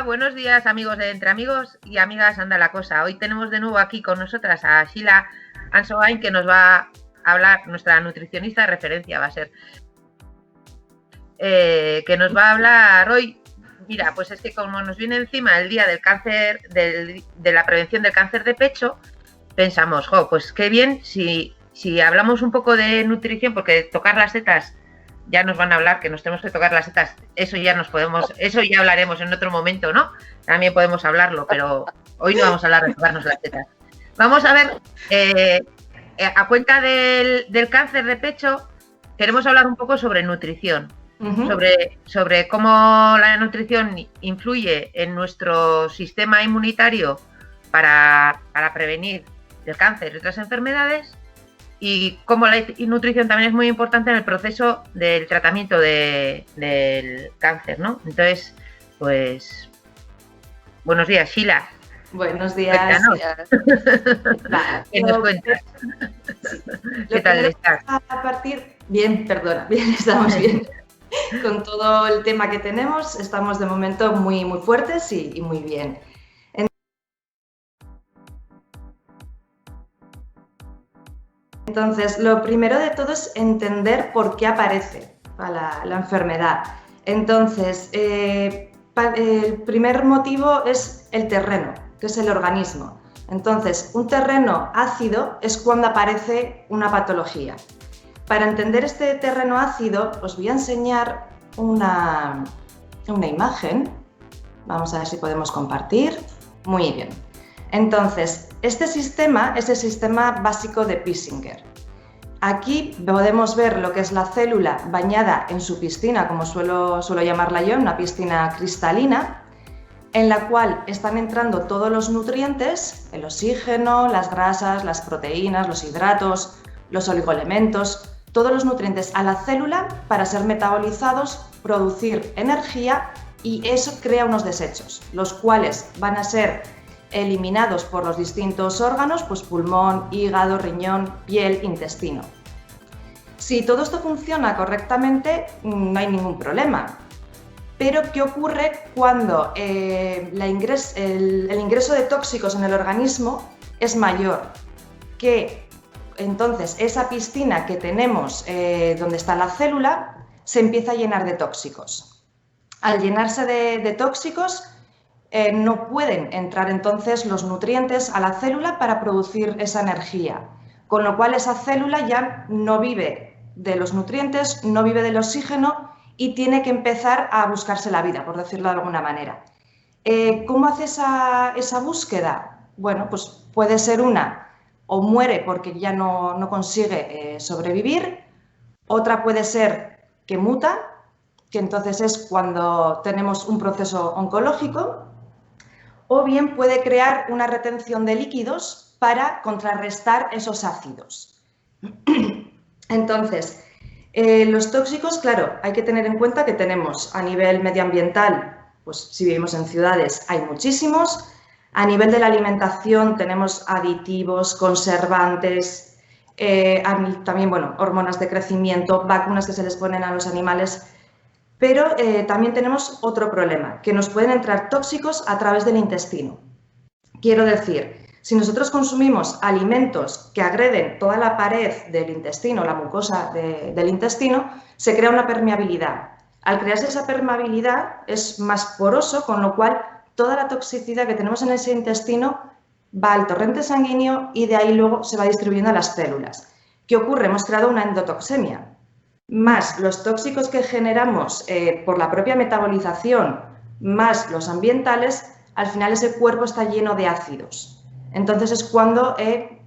Hola, buenos días amigos de Entre Amigos y Amigas Anda la Cosa. Hoy tenemos de nuevo aquí con nosotras a Sheila Ansoain, que nos va a hablar, nuestra nutricionista de referencia va a ser, que nos va a hablar hoy. Mira, pues es que como nos viene encima el día del cáncer, de la prevención del cáncer de pecho, pensamos, jo, pues qué bien si hablamos un poco de nutrición, porque tocar las tetas, ya nos van a hablar que nos tenemos que tocar las tetas, eso ya hablaremos en otro momento, ¿no? También podemos hablarlo, pero hoy no vamos a hablar de tocarnos las tetas. Vamos a ver, a cuenta del cáncer de pecho, queremos hablar un poco sobre nutrición, sobre cómo la nutrición influye en nuestro sistema inmunitario para prevenir el cáncer y otras enfermedades, y cómo la nutrición también es muy importante en el proceso del tratamiento del cáncer, ¿no? Entonces, pues, buenos días, Sheila. Buenos días. ¿Qué nos cuentas? Sí. ¿Qué tal estás? A partir... Bien, perdona, bien, estamos bien. Con todo el tema que tenemos, estamos de momento muy fuertes y muy bien. Entonces, lo primero de todo es entender por qué aparece la enfermedad. Entonces, el primer motivo es el terreno, que es el organismo. Entonces, un terreno ácido es cuando aparece una patología. Para entender este terreno ácido, os voy a enseñar una imagen. Vamos a ver si podemos compartir. Muy bien. Entonces, este sistema es el sistema básico de Pissinger. Aquí podemos ver lo que es la célula bañada en su piscina, como suelo llamarla yo, una piscina cristalina, en la cual están entrando todos los nutrientes, el oxígeno, las grasas, las proteínas, los hidratos, los oligoelementos, todos los nutrientes a la célula para ser metabolizados, producir energía, y eso crea unos desechos, los cuales van a ser eliminados por los distintos órganos, pues pulmón, hígado, riñón, piel, intestino. Si todo esto funciona correctamente, no hay ningún problema. Pero, ¿qué ocurre cuando el ingreso de tóxicos en el organismo es mayor? Que entonces esa piscina que tenemos donde está la célula se empieza a llenar de tóxicos. Al llenarse de tóxicos, no pueden entrar entonces los nutrientes a la célula para producir esa energía, con lo cual esa célula ya no vive de los nutrientes, no vive del oxígeno y tiene que empezar a buscarse la vida, por decirlo de alguna manera. ¿Cómo hace esa búsqueda? Bueno, pues puede ser o muere porque ya no consigue sobrevivir, otra puede ser que muta, que entonces es cuando tenemos un proceso oncológico, o bien puede crear una retención de líquidos para contrarrestar esos ácidos. Entonces, los tóxicos, claro, hay que tener en cuenta que tenemos a nivel medioambiental, pues si vivimos en ciudades hay muchísimos, a nivel de la alimentación tenemos aditivos, conservantes, también, bueno, hormonas de crecimiento, vacunas que se les ponen a los animales. Pero también tenemos otro problema, que nos pueden entrar tóxicos a través del intestino. Quiero decir, si nosotros consumimos alimentos que agreden toda la pared del intestino, la mucosa del intestino, se crea una permeabilidad. Al crearse esa permeabilidad es más poroso, con lo cual toda la toxicidad que tenemos en ese intestino va al torrente sanguíneo y de ahí luego se va distribuyendo a las células. ¿Qué ocurre? Hemos creado una endotoxemia. Más los tóxicos que generamos por la propia metabolización, más los ambientales, al final ese cuerpo está lleno de ácidos. Entonces es cuando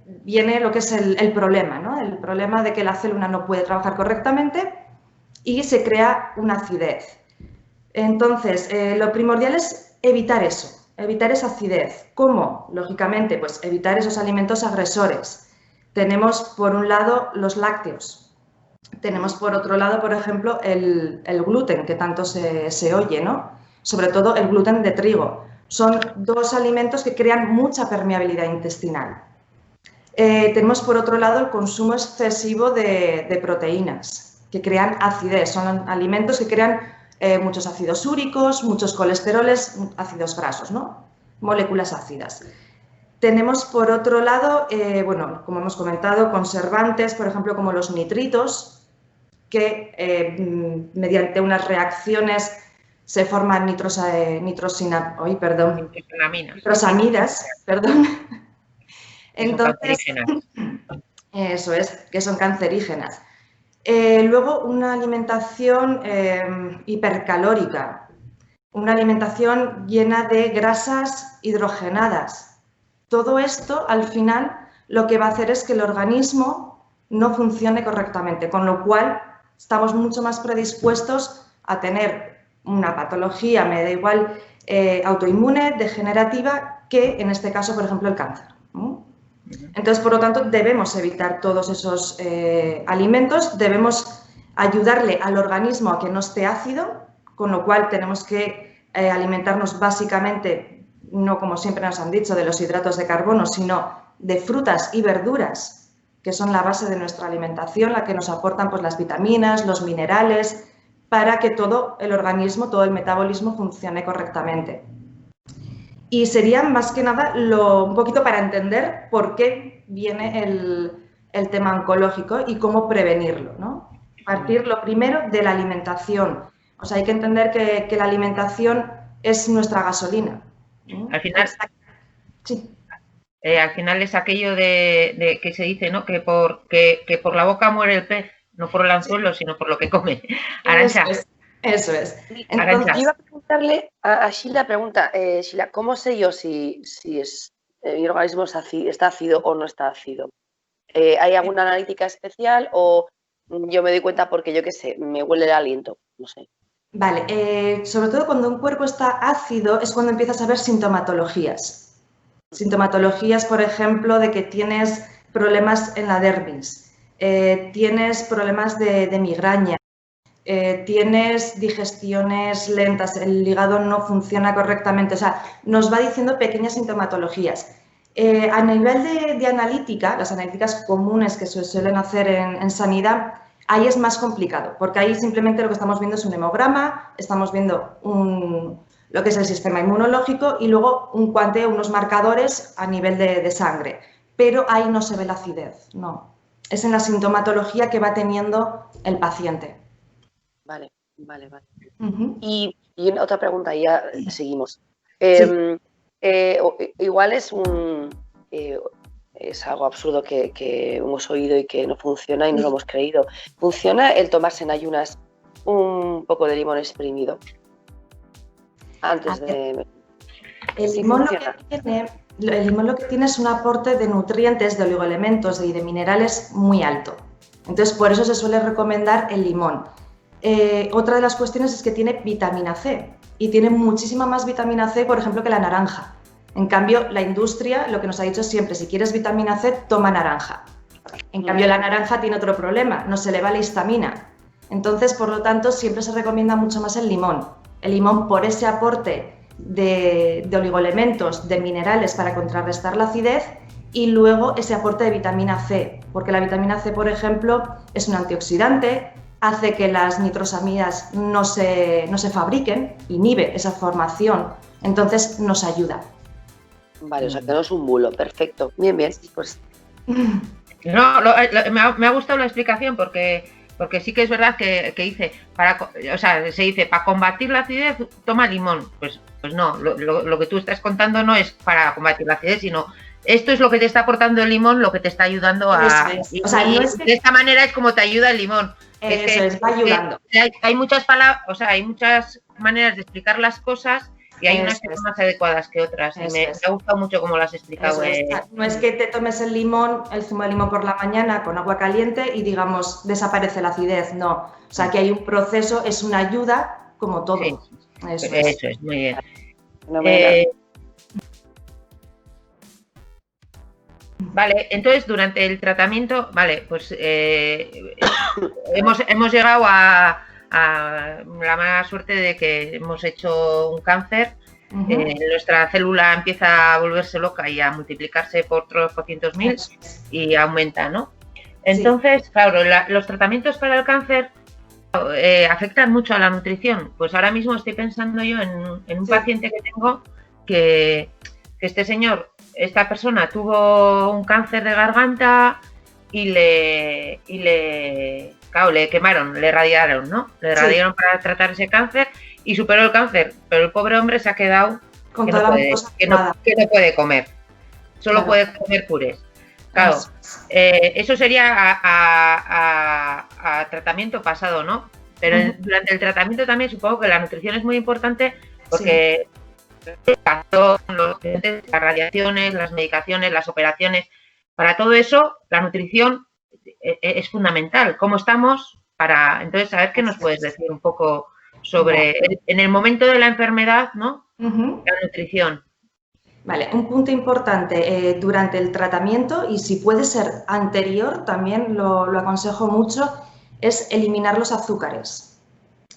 viene lo que es el problema, ¿no? El problema de que la célula no puede trabajar correctamente y se crea una acidez. Entonces, lo primordial es evitar eso, evitar esa acidez. ¿Cómo? Lógicamente, pues evitar esos alimentos agresores. Tenemos, por un lado, los lácteos. Tenemos, por otro lado, por ejemplo, el gluten, que tanto se oye, ¿no? Sobre todo el gluten de trigo. Son dos alimentos que crean mucha permeabilidad intestinal. Tenemos, por otro lado, el consumo excesivo de proteínas, que crean acidez. Son alimentos que crean muchos ácidos úricos, muchos colesteroles, ácidos grasos, ¿no? Moléculas ácidas. Tenemos, por otro lado, bueno, como hemos comentado, conservantes, por ejemplo, como los nitritos, que mediante unas reacciones se forman nitrosamidas, perdón. Entonces, eso es, que son cancerígenas. Luego, una alimentación hipercalórica, una alimentación llena de grasas hidrogenadas. Todo esto, al final, lo que va a hacer es que el organismo no funcione correctamente, con lo cual estamos mucho más predispuestos a tener una patología, me da igual, autoinmune, degenerativa, que en este caso, por ejemplo, el cáncer. Entonces, por lo tanto, debemos evitar todos esos alimentos, debemos ayudarle al organismo a que no esté ácido, con lo cual tenemos que alimentarnos básicamente, no como siempre nos han dicho, de los hidratos de carbono, sino de frutas y verduras, que son la base de nuestra alimentación, la que nos aportan pues, las vitaminas, los minerales, para que todo el organismo, todo el metabolismo funcione correctamente. Y sería más que nada un poquito para entender por qué viene el tema oncológico y cómo prevenirlo, ¿no? Partir lo primero de la alimentación. O sea, hay que entender que la alimentación es nuestra gasolina. Al final, sí. Al final es aquello de que se dice, ¿no? Que por la boca muere el pez, no por el anzuelo, sino por lo que come. Arantxa. Eso es. Entonces, yo iba a preguntarle a Sheila, Sheila, ¿cómo sé yo si mi organismo está ácido o no está ácido? ¿Hay alguna analítica especial o yo me doy cuenta porque, yo qué sé, me huele el aliento? No sé. Vale, sobre todo cuando un cuerpo está ácido es cuando empiezas a ver sintomatologías. Sintomatologías, por ejemplo, de que tienes problemas en la dermis, tienes problemas de migraña, tienes digestiones lentas, el hígado no funciona correctamente, o sea, nos va diciendo pequeñas sintomatologías. A nivel de analítica, las analíticas comunes que se suelen hacer en sanidad, ahí es más complicado, porque ahí simplemente lo que estamos viendo es un hemograma, estamos viendo lo que es el sistema inmunológico y luego un cuanteo, unos marcadores a nivel de sangre, pero ahí no se ve la acidez, no. Es en la sintomatología que va teniendo el paciente. Vale. Y otra pregunta, y ya seguimos. Sí. Igual es algo absurdo que hemos oído y que no funciona y no lo hemos creído. ¿Funciona el tomarse en ayunas un poco de limón exprimido? Antes de... El limón lo que tiene es un aporte de nutrientes, de oligoelementos y de minerales muy alto. Entonces, por eso se suele recomendar el limón. Otra de las cuestiones es que tiene vitamina C y tiene muchísima más vitamina C, por ejemplo, que la naranja. En cambio, la industria lo que nos ha dicho siempre, si quieres vitamina C, toma naranja. En cambio, la naranja tiene otro problema, no se eleva la histamina. Entonces, por lo tanto, siempre se recomienda mucho más el limón. El limón por ese aporte de oligoelementos, de minerales para contrarrestar la acidez y luego ese aporte de vitamina C, porque la vitamina C, por ejemplo, es un antioxidante, hace que las nitrosamidas no se fabriquen, inhibe esa formación, entonces nos ayuda. Vale, o sea que no es un bulo, perfecto. Bien, pues. No, me ha gustado la explicación porque sí que es verdad que dice, se dice, para combatir la acidez, toma limón. Pues no, lo que tú estás contando no es para combatir la acidez, sino esto es lo que te está aportando el limón, lo que te está ayudando a... de esta manera es como te ayuda el limón. Va ayudando. Hay muchas palabras, hay muchas maneras de explicar las cosas y hay unas que son más adecuadas que otras. Y me ha gustado mucho cómo lo has explicado. No es que te tomes el zumo de limón por la mañana con agua caliente y, digamos, desaparece la acidez. No. O sea, que hay un proceso, es una ayuda como todo. Sí. Eso es, muy bien. Vale, entonces durante el tratamiento, pues hemos llegado a la mala suerte de que hemos hecho un cáncer. Nuestra célula empieza a volverse loca y a multiplicarse por otros cientos mil y aumenta, ¿no? Entonces, claro, los tratamientos para el cáncer afectan mucho a la nutrición. Pues ahora mismo estoy pensando yo en un Sí. paciente que tengo que esta persona tuvo un cáncer de garganta y claro, le quemaron, le radiaron, ¿no? Le Sí. radiaron para tratar ese cáncer y superó el cáncer, pero el pobre hombre se ha quedado Con que toda no la puede, mucosa que no, quemada. que no puede comer, solo Claro. puede comer purés. Claro, Eso es. eso sería a tratamiento pasado, ¿no? Pero Ujú. durante el tratamiento también supongo que la nutrición es muy importante Sí. porque las radiaciones, las medicaciones, las operaciones, para todo eso la nutrición es fundamental. ¿Cómo estamos? Entonces, a ver qué nos Eso puedes es. decir un poco Vale. sobre, en el momento de la enfermedad, ¿no? Ujú. La nutrición. Vale, un punto importante durante el tratamiento, y si puede ser anterior, también lo aconsejo mucho, es eliminar los azúcares.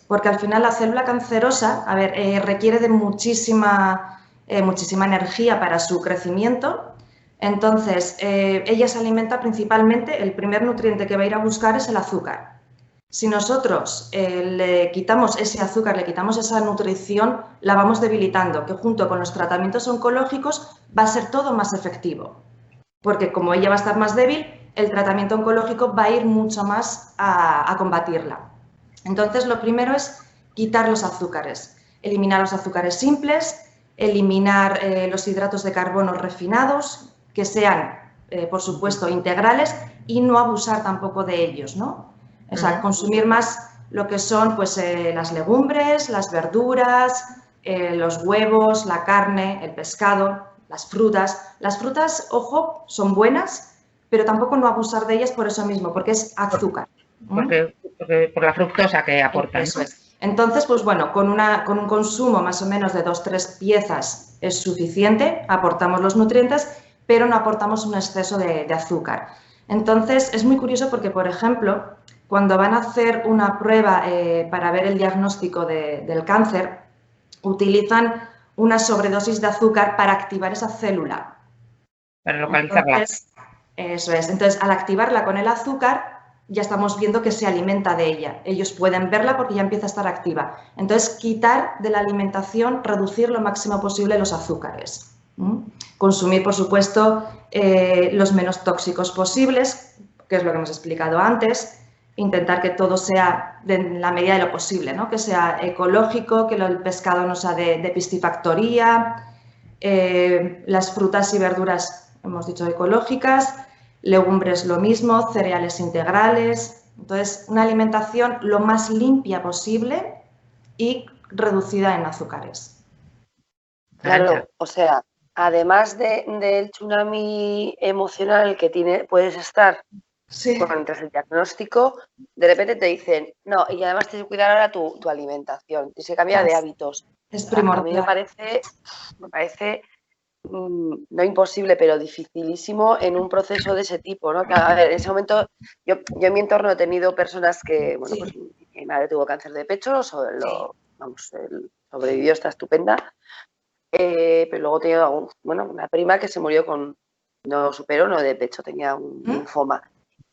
Porque al final la célula cancerosa, a ver, requiere de muchísima energía para su crecimiento. Entonces, ella se alimenta principalmente, el primer nutriente que va a ir a buscar es el azúcar. Si nosotros le quitamos ese azúcar, le quitamos esa nutrición, la vamos debilitando, que junto con los tratamientos oncológicos va a ser todo más efectivo. Porque como ella va a estar más débil, el tratamiento oncológico va a ir mucho más a combatirla. Entonces, lo primero es quitar los azúcares, eliminar los azúcares simples, eliminar los hidratos de carbono refinados, que sean, por supuesto, integrales, y no abusar tampoco de ellos, ¿no? O sea, consumir más lo que son pues, las legumbres, las verduras, los huevos, la carne, el pescado, las frutas. Las frutas, ojo, son buenas, pero tampoco no abusar de ellas por eso mismo, porque es azúcar. Por la fructosa que aportan. Eso es. Entonces, pues bueno, con un consumo más o menos de 2-3 piezas es suficiente, aportamos los nutrientes, pero no aportamos un exceso de azúcar. Entonces, es muy curioso porque, por ejemplo, cuando van a hacer una prueba para ver el diagnóstico del cáncer, utilizan una sobredosis de azúcar para activar esa célula. Para localizarla. Entonces, eso es. Entonces, al activarla con el azúcar, ya estamos viendo que se alimenta de ella. Ellos pueden verla porque ya empieza a estar activa. Entonces, quitar de la alimentación, reducir lo máximo posible los azúcares. Consumir, por supuesto, los menos tóxicos posibles, que es lo que hemos explicado antes. Intentar que todo sea en la medida de lo posible, ¿no? Que sea ecológico, que el pescado no sea de piscifactoría, las frutas y verduras, hemos dicho, ecológicas, legumbres lo mismo, cereales integrales. Entonces, una alimentación lo más limpia posible y reducida en azúcares. Claro, o sea, además del tsunami emocional que puedes estar Sí. tras el diagnóstico, de repente te dicen, no, y además tienes que cuidar ahora tu alimentación, tienes que cambiar de hábitos. Es A mí primordial. me parece no imposible, pero dificilísimo en un proceso de ese tipo, ¿no? A ver, en ese momento, yo en mi entorno he tenido personas que, bueno, Sí. pues mi madre tuvo cáncer de pecho, sobrevivió, está estupenda, pero luego he tenido una prima que se murió no superó, no de pecho, tenía un linfoma.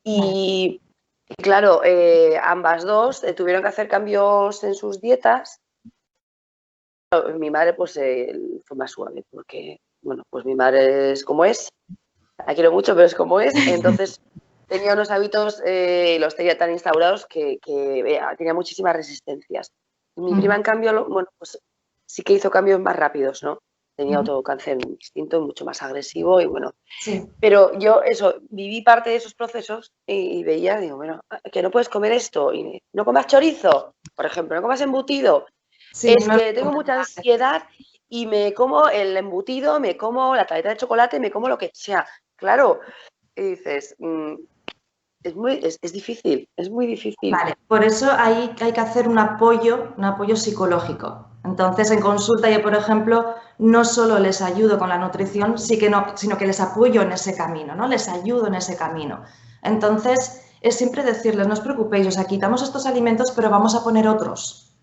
Y claro, ambas dos tuvieron que hacer cambios en sus dietas. Mi madre pues fue más suave porque, bueno, pues mi madre es como es, la quiero mucho, pero es como es, entonces tenía unos hábitos, los tenía tan instaurados que tenía muchísimas resistencias. Mi prima, en cambio, bueno, pues sí que hizo cambios más rápidos, ¿no? Tenía otro cáncer distinto, mucho más agresivo y bueno. Sí. Pero yo viví parte de esos procesos y veía, digo, bueno, que no puedes comer esto, y no comas chorizo, por ejemplo, no comas embutido. Sí, Es no que tengo mucha ansiedad y me como el embutido, me como la tableta de chocolate, me como lo que sea. Claro, y dices, es difícil, es muy difícil. Vale, por eso hay que hacer un apoyo psicológico. Entonces, en consulta yo, por ejemplo, no solo les ayudo con la nutrición, sino que les apoyo en ese camino, ¿no? Les ayudo en ese camino. Entonces, es siempre decirles, no os preocupéis, o sea, quitamos estos alimentos, pero vamos a poner otros.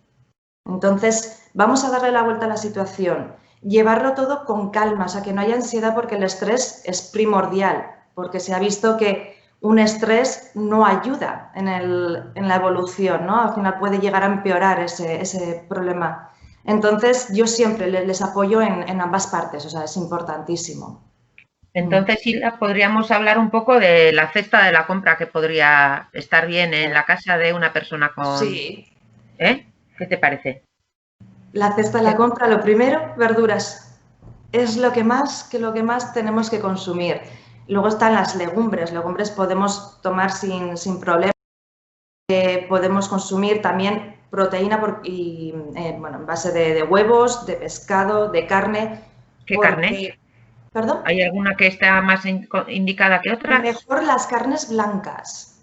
Entonces, vamos a darle la vuelta a la situación, llevarlo todo con calma, o sea, que no haya ansiedad porque el estrés es primordial, porque se ha visto que un estrés no ayuda en la evolución, ¿no? Al final puede llegar a empeorar ese problema. Entonces, yo siempre les apoyo en ambas partes, o sea, es importantísimo. Entonces, Sheila, podríamos hablar un poco de la cesta de la compra que podría estar bien en la casa de una persona con... Sí. ¿Qué te parece? La cesta de la compra, lo primero, verduras. Es lo que más tenemos que consumir. Luego están las legumbres. Legumbres podemos tomar sin problema. Podemos consumir también proteína en base de huevos, de pescado, de carne. ¿Qué carne? ¿Perdón? ¿Hay alguna que está más indicada que otra? Mejor las carnes blancas.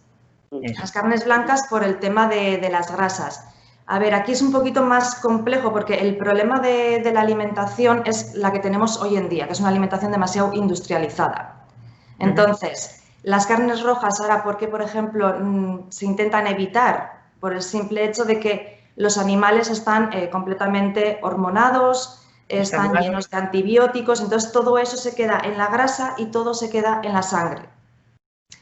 Eso. Las carnes blancas por el tema de las grasas. A ver, aquí es un poquito más complejo porque el problema de la alimentación es la que tenemos hoy en día, que es una alimentación demasiado industrializada. Entonces, las carnes rojas ahora, ¿por qué, por ejemplo, se intentan evitar? Por el simple hecho de que los animales están completamente hormonados, están llenos de antibióticos, entonces todo eso se queda en la grasa y todo se queda en la sangre.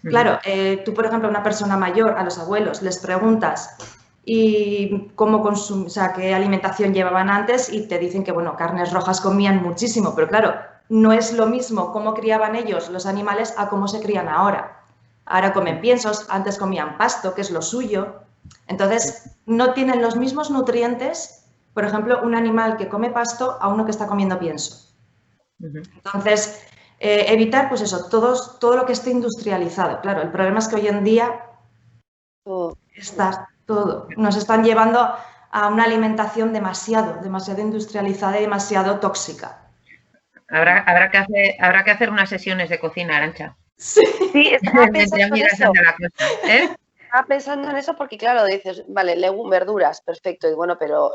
Claro, tú, por ejemplo, a una persona mayor, a los abuelos, les preguntas y cómo o sea, qué alimentación llevaban antes y te dicen que, bueno, carnes rojas comían muchísimo, pero claro, no es lo mismo cómo criaban ellos los animales a cómo se crían ahora. Ahora comen piensos, antes comían pasto, que es lo suyo. Entonces, no tienen los mismos nutrientes, por ejemplo, un animal que come pasto a uno que está comiendo pienso. Entonces, evitar, pues eso, todo lo que esté industrializado. Claro, el problema es que hoy en día está todo. Nos están llevando a una alimentación demasiado industrializada y demasiado tóxica. Habrá que hacer unas sesiones de cocina, Arantxa. Sí, estaba pensando en eso. Estaba pensando en eso porque, claro, dices, vale, verduras, perfecto, y bueno, pero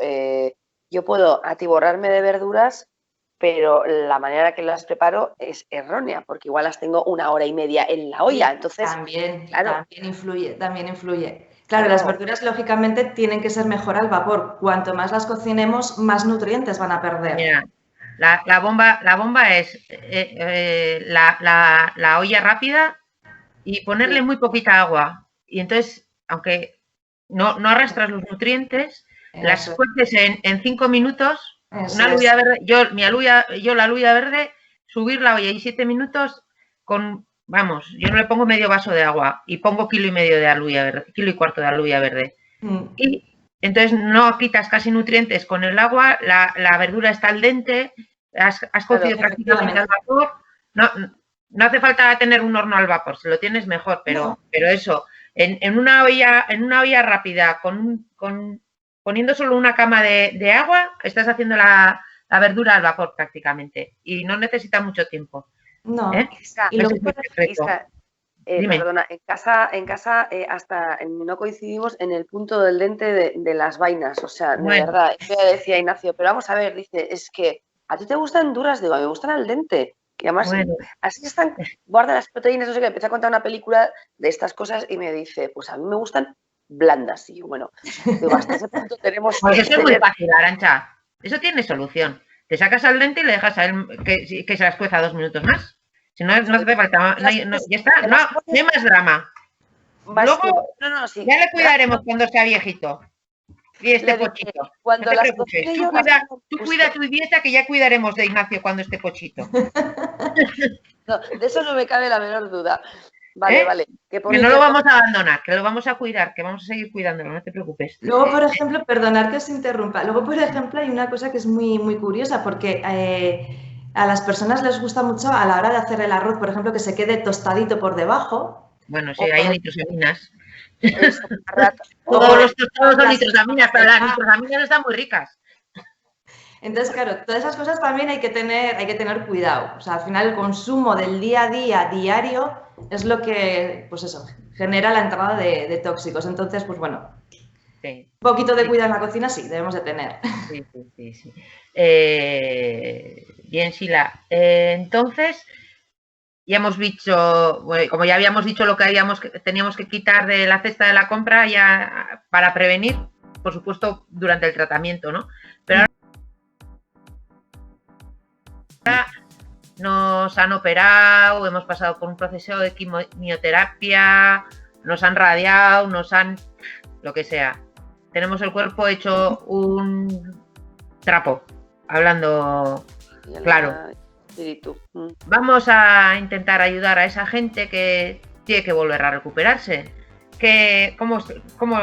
yo puedo atiborrarme de verduras, pero la manera que las preparo es errónea, porque igual las tengo 1 hora y media en la olla, sí, entonces... También influye. Claro, las verduras, lógicamente, tienen que ser mejor al vapor. Cuanto más las cocinemos, más nutrientes van a perder. Mira, la bomba es la olla rápida y ponerle muy poquita agua. Y entonces, aunque no arrastras los nutrientes, las cueces en 5 minutos. Una alubia verde, yo la alubia verde, subir la olla y 7 minutos con... Vamos, yo no le pongo medio vaso de agua y pongo 1,5 kilos de alubia verde, 1,25 kilos de alubia verde. Y entonces no quitas casi nutrientes con el agua, la verdura está al dente, has cocido prácticamente al vapor. No hace falta tener un horno al vapor, si lo tienes mejor, pero eso, en una olla rápida, poniendo solo una cama de agua, estás haciendo la verdura al vapor prácticamente y no necesita mucho tiempo. No, y luego, perdona, en casa hasta no coincidimos en el punto del dente de las vainas, o sea, de verdad, yo decía Ignacio, pero vamos a ver, dice, es que ¿a ti te gustan duras? Digo, me gustan al dente. Y además, así están, guardan las proteínas, no sé qué, empecé a contar una película de estas cosas y me dice, pues a mí me gustan blandas. Y yo, bueno, digo, hasta ese punto tenemos... Pues eso es muy fácil, Arantxa, eso tiene solución. Te sacas al dente y le dejas a él que se las cueza 2 minutos más. Si no hace falta, ya está, no hay más drama. Luego ya le cuidaremos cuando sea viejito. Y este pochito. No te preocupes. Tú cuida tu dieta, que ya cuidaremos de Ignacio cuando esté pochito. No, de eso no me cabe la menor duda. Vale. Que no lo vamos a abandonar, que lo vamos a cuidar, que vamos a seguir cuidándolo, no te preocupes. Luego, por ejemplo, perdonad que os interrumpa. Luego, por ejemplo, hay una cosa que es muy, muy curiosa, porque a las personas les gusta mucho a la hora de hacer el arroz, por ejemplo, que se quede tostadito por debajo. Bueno, sí, hay nitrosaminas. Todos los tostados son nitrosaminas, pero las nitrosaminas están muy ricas. Entonces, claro, todas esas cosas también hay que tener cuidado. O sea, al final el consumo del día a día, diario, es lo que, pues eso, genera la entrada de tóxicos. Entonces, pues bueno, un poquito de cuidado en la cocina sí, debemos de tener. Sí. Bien, Sheila. Entonces, ya hemos dicho, como ya habíamos dicho lo que teníamos que quitar de la cesta de la compra ya para prevenir, por supuesto, durante el tratamiento, ¿no? Pero ahora nos han operado, hemos pasado por un proceso de quimioterapia, nos han radiado, nos han... lo que sea. Tenemos el cuerpo hecho un trapo, hablando claro. Espíritu. Vamos a intentar ayudar a esa gente que tiene que volver a recuperarse. ¿Cómo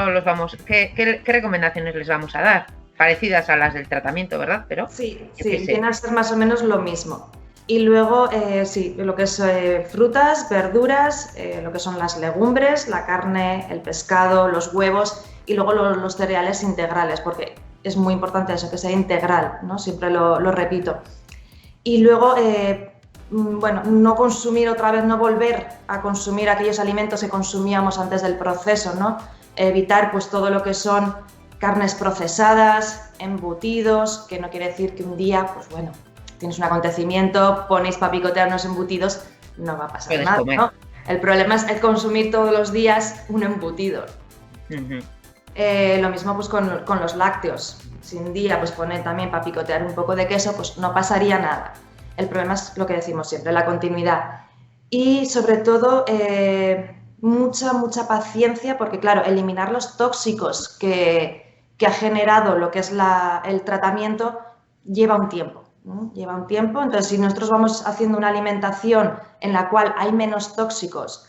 los vamos? ¿Qué recomendaciones les vamos a dar? Parecidas a las del tratamiento, ¿verdad? Pero sí, viene a ser más o menos lo mismo. Y luego, sí, lo que es frutas, verduras, lo que son las legumbres, la carne, el pescado, los huevos y luego los cereales integrales, porque es muy importante eso, que sea integral, ¿no? Siempre lo repito. Y luego, bueno, no consumir otra vez, no volver a consumir aquellos alimentos que consumíamos antes del proceso, ¿no? Evitar pues todo lo que son carnes procesadas, embutidos, que no quiere decir que un día, pues bueno, tienes un acontecimiento, ponéis para picotear unos embutidos, no va a pasar puedes nada, comer. ¿no? El problema es el consumir todos los días un embutido. Lo mismo pues con los lácteos. Si un día pues poner también para picotear un poco de queso, pues no pasaría nada. El problema es lo que decimos siempre, la continuidad. Y sobre todo, mucha paciencia, porque claro, eliminar los tóxicos que ha generado lo que es el tratamiento lleva un tiempo. Lleva un tiempo, entonces si nosotros vamos haciendo una alimentación en la cual hay menos tóxicos,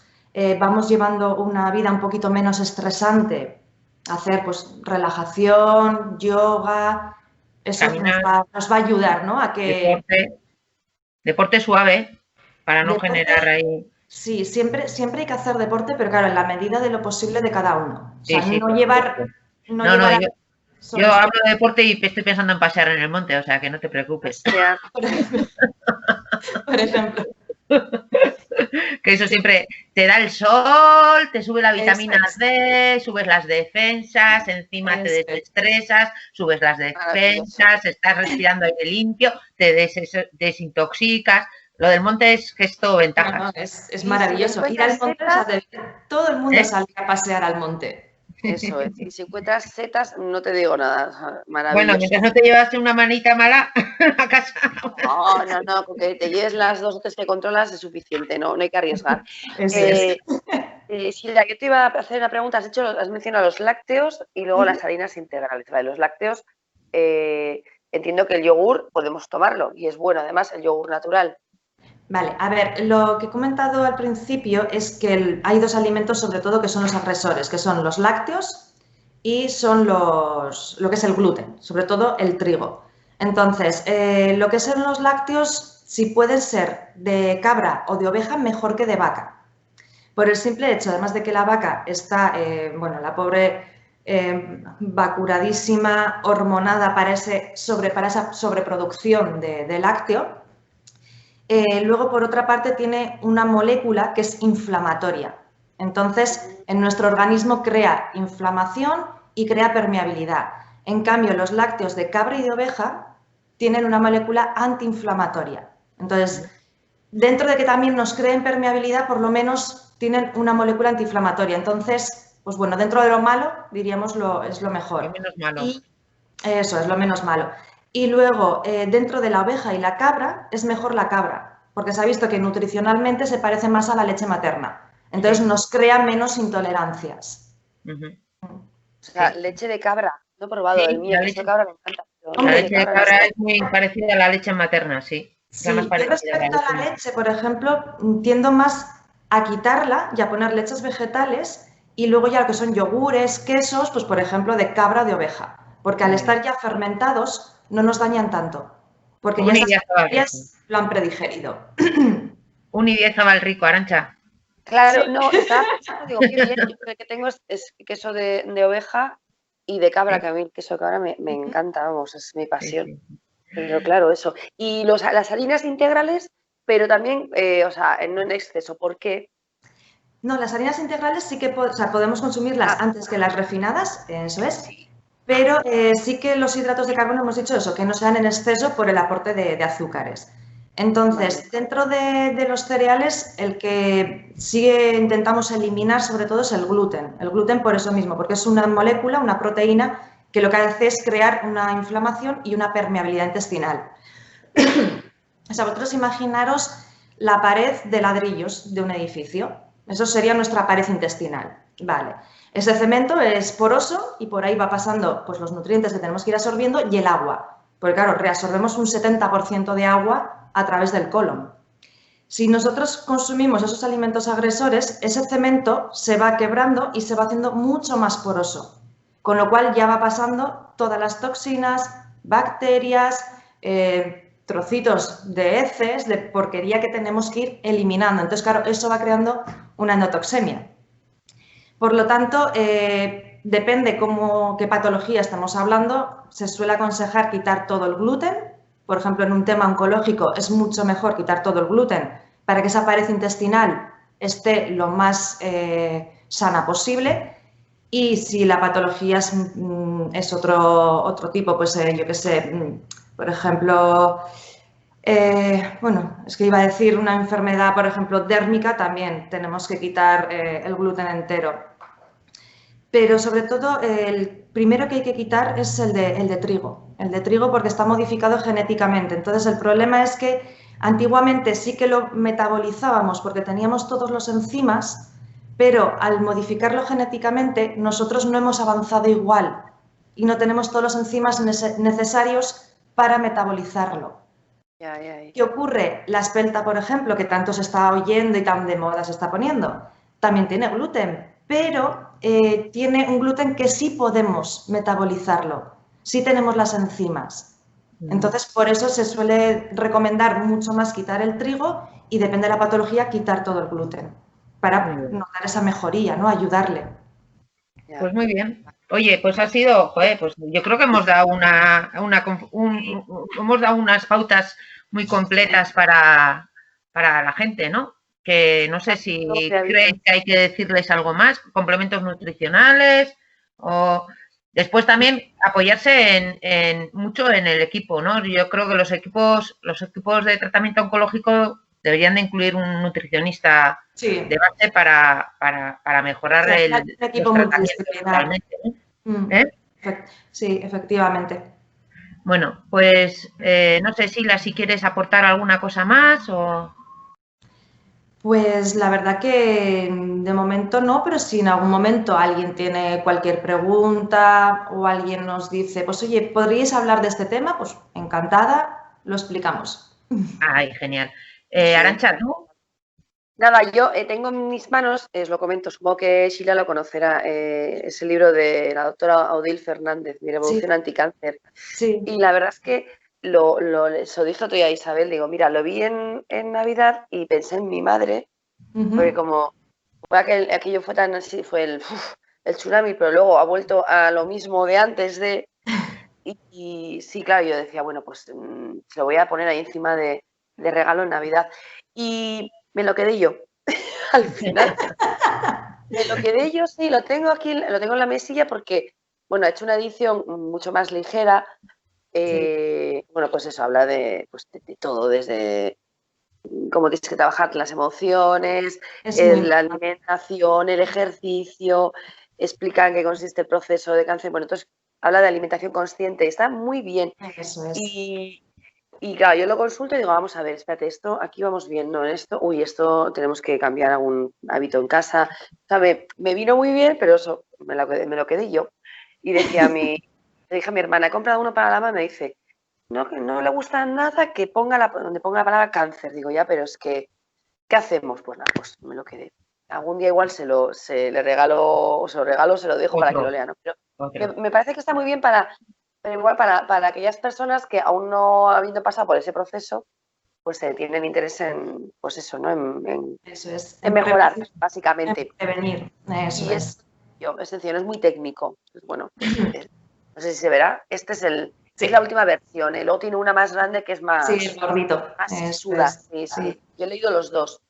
vamos llevando una vida un poquito menos estresante, hacer pues relajación, yoga, eso nos va a ayudar, ¿no? A que deporte suave para no generar ahí. Sí, siempre hay que hacer deporte, pero claro, en la medida de lo posible de cada uno. O sea, Sí, no llevar. Yo hablo de deporte y estoy pensando en pasear en el monte, o sea que no te preocupes. Por ejemplo. Que eso siempre te da el sol, te sube la vitamina D, subes las defensas, encima te desestresas, subes las defensas, estás respirando aire limpio, te desintoxicas. Lo del monte es que es todo ventajas. No, es maravilloso. Ir al monte, todo el mundo sale a pasear al monte. Eso es. Y si encuentras setas, no te digo nada. Maravilloso. Bueno, mientras no te llevaste una manita mala a casa. No, con que te lleves las 2 o 3 que controlas es suficiente, no hay que arriesgar. Silvia, yo te iba a hacer una pregunta. Has mencionado los lácteos y luego las harinas integrales. Vale, los lácteos, entiendo que el yogur podemos tomarlo y es bueno, además, el yogur natural. Vale, a ver, lo que he comentado al principio es que hay 2 alimentos sobre todo que son los agresores, que son los lácteos y son lo que es el gluten, sobre todo el trigo. Entonces, lo que son los lácteos, si pueden ser de cabra o de oveja, mejor que de vaca. Por el simple hecho, además de que la vaca está, la pobre vacuradísima, hormonada para esa sobreproducción de lácteo. Luego, por otra parte, tiene una molécula que es inflamatoria. Entonces, en nuestro organismo crea inflamación y crea permeabilidad. En cambio, los lácteos de cabra y de oveja tienen una molécula antiinflamatoria. Entonces, dentro de que también nos creen permeabilidad, por lo menos tienen una molécula antiinflamatoria. Entonces, pues bueno, dentro de lo malo, diríamos es lo mejor. Lo menos malo. Y eso es lo menos malo. Y luego, dentro de la oveja y la cabra, es mejor la cabra, porque se ha visto que nutricionalmente se parece más a la leche materna. Entonces, nos crea menos intolerancias. O sea, leche de cabra. No he probado el mío, la leche de cabra me encanta. La leche de cabra es muy parecida a la leche materna, sí. Sí, yo respecto a la leche, por ejemplo, tiendo más a quitarla y a poner leches vegetales y luego ya lo que son yogures, quesos, pues por ejemplo de cabra o de oveja, porque al estar ya fermentados no nos dañan tanto, porque ya esas bacterias lo han predigerido. Un y 10 estaba el rico, Arantxa. Claro, sí. No, digo, qué bien, yo creo que tengo es queso de oveja y de cabra, que a mí el queso de cabra me encanta, vamos, es mi pasión. Sí. Pero claro, eso. Y las harinas integrales, pero también, no en exceso, ¿por qué? No, las harinas integrales sí que podemos consumirlas antes que las refinadas, eso es. Pero sí que los hidratos de carbono, hemos dicho eso, que no sean en exceso por el aporte de azúcares. Entonces, dentro de los cereales, el que sí intentamos eliminar sobre todo es el gluten. El gluten por eso mismo, porque es una molécula, una proteína, que lo que hace es crear una inflamación y una permeabilidad intestinal. O sea, vosotros imaginaros la pared de ladrillos de un edificio. Eso sería nuestra pared intestinal. Vale. Ese cemento es poroso y por ahí va pasando pues, los nutrientes que tenemos que ir absorbiendo y el agua. Porque claro, reabsorbemos un 70% de agua a través del colon. Si nosotros consumimos esos alimentos agresores, ese cemento se va quebrando y se va haciendo mucho más poroso. Con lo cual ya va pasando todas las toxinas, bacterias, trocitos de heces, de porquería que tenemos que ir eliminando. Entonces, claro, eso va creando una endotoxemia. Por lo tanto, depende qué patología estamos hablando, se suele aconsejar quitar todo el gluten. Por ejemplo, en un tema oncológico es mucho mejor quitar todo el gluten para que esa pared intestinal esté lo más sana posible. Y si la patología es otro tipo, pues yo qué sé, por ejemplo, bueno, es que iba a decir una enfermedad, por ejemplo, dérmica, también tenemos que quitar el gluten entero. Pero sobre todo el primero que hay que quitar es el de trigo. El de trigo porque está modificado genéticamente. Entonces el problema es que antiguamente sí que lo metabolizábamos porque teníamos todos los enzimas, pero al modificarlo genéticamente nosotros no hemos avanzado igual y no tenemos todos los enzimas necesarios para metabolizarlo. ¿Qué ocurre? La espelta, por ejemplo, que tanto se está oyendo y tan de moda se está poniendo, también tiene gluten, pero tiene un gluten que sí podemos metabolizarlo, sí tenemos las enzimas. Entonces, por eso se suele recomendar mucho más quitar el trigo y, depende de la patología, quitar todo el gluten, para notar esa mejoría, ¿no? Ayudarle. Pues muy bien. Oye, pues ha sido, joder, pues yo creo que hemos dado hemos dado unas pautas muy completas para la gente, ¿no? Que no sé si creen que hay que decirles algo más, complementos nutricionales o después también apoyarse mucho en el equipo, ¿no? Yo creo que los equipos de tratamiento oncológico deberían de incluir un nutricionista de base para mejorar el equipo multidisciplinar. Sí, efectivamente. Bueno, pues no sé, Sila, si quieres aportar alguna cosa más o... Pues la verdad que de momento no, pero si en algún momento alguien tiene cualquier pregunta o alguien nos dice, pues oye, ¿podríais hablar de este tema? Pues encantada, lo explicamos. Ay, genial. Arantxa, ¿tú? Nada, yo tengo en mis manos, os lo comento, supongo que Sheila lo conocerá, es el libro de la doctora Odile Fernández, Mi Revolución Anticáncer. Sí. Y la verdad es que se lo dije otro día a Isabel, digo, mira, lo vi en Navidad y pensé en mi madre, porque como aquello fue tan así, fue el tsunami, pero luego ha vuelto a lo mismo de antes de... Y sí, claro, yo decía, bueno, pues se lo voy a poner ahí encima de regalo en Navidad. Y me lo quedé yo, al final. Me lo quedé yo, sí, lo tengo aquí, lo tengo en la mesilla porque, bueno, he hecho una edición mucho más ligera. Bueno, pues eso, habla de todo, desde cómo tienes que trabajar las emociones, la alimentación, el ejercicio, explica en qué consiste el proceso de cáncer. Bueno, entonces habla de alimentación consciente, está muy bien. Eso es. Y claro, yo lo consulto y digo, vamos a ver, espérate, esto, aquí vamos bien, ¿no? Esto tenemos que cambiar algún hábito en casa. O sea, me vino muy bien, pero eso, me lo quedé yo. Y decía le dije a mi hermana, he comprado uno para la mamá, me dice, no, que no le gusta nada que donde ponga la palabra cáncer. Digo, ya, pero es que, ¿qué hacemos? Pues nada, pues me lo quedé. Algún día igual se lo dejo para que lo lea, ¿no? Pero me parece que está muy bien pero igual para aquellas personas que aún no habiendo pasado por ese proceso, pues tienen interés en, pues eso, ¿no? En mejorar, básicamente. En prevenir, eso es. Es sencillo, es muy técnico. Pues bueno, no sé si se verá. Este es es la última versión. Luego tiene una más grande que es más... Sí, gordito. Más sesuda. Sí. Yo he leído los dos.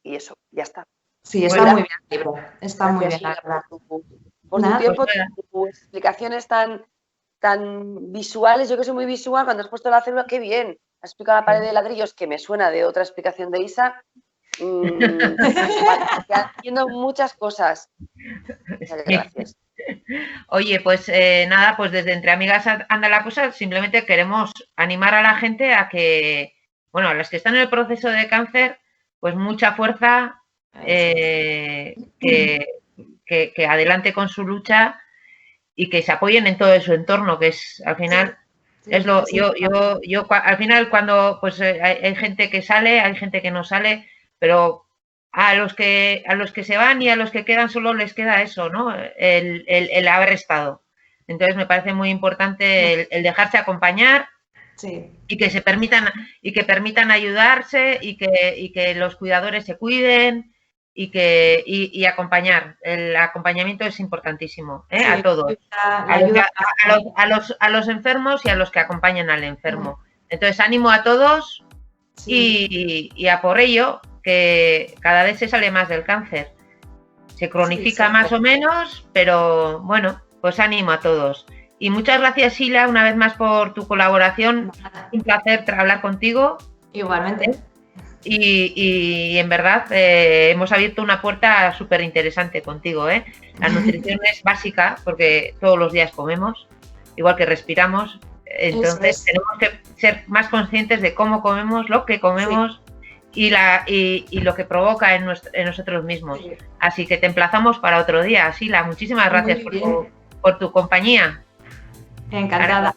Y eso, ya está. Sí, está muy bien el libro. Está muy bien, la verdad. Por tu tiempo, tus explicaciones tan visuales, yo que soy muy visual, cuando has puesto la célula, qué bien. Has explicado la pared de ladrillos, que me suena de otra explicación de Isa. Haciendo muchas cosas. Muchas gracias. Oye, pues nada, pues desde Entre Amigas anda la cosa, simplemente queremos animar a la gente a que bueno, a las que están en el proceso de cáncer, pues mucha fuerza, que adelante con su lucha y que se apoyen en todo su entorno, que es al final es lo yo al final cuando pues hay gente que sale, hay gente que no sale, pero a los que se van y a los que quedan solo les queda eso, ¿no? El haber estado. Entonces me parece muy importante el dejarse acompañar. Sí. Y que se permitan ayudarse y que los cuidadores se cuiden y acompañar. El acompañamiento es importantísimo, Sí, a todos, a los enfermos y a los que acompañan al enfermo. Entonces ánimo a todos y a por ello, que cada vez se sale más del cáncer. Se cronifica más o menos, pero bueno, pues ánimo a todos. Y muchas gracias, Sheila, una vez más por tu colaboración. Un placer hablar contigo. Igualmente. Y en verdad hemos abierto una puerta súper interesante contigo. La nutrición es básica porque todos los días comemos, igual que respiramos. Entonces tenemos que ser más conscientes de cómo comemos, lo que comemos y lo que provoca en nosotros mismos. Así que te emplazamos para otro día, Sheila. Muchísimas gracias por tu compañía. Encantada.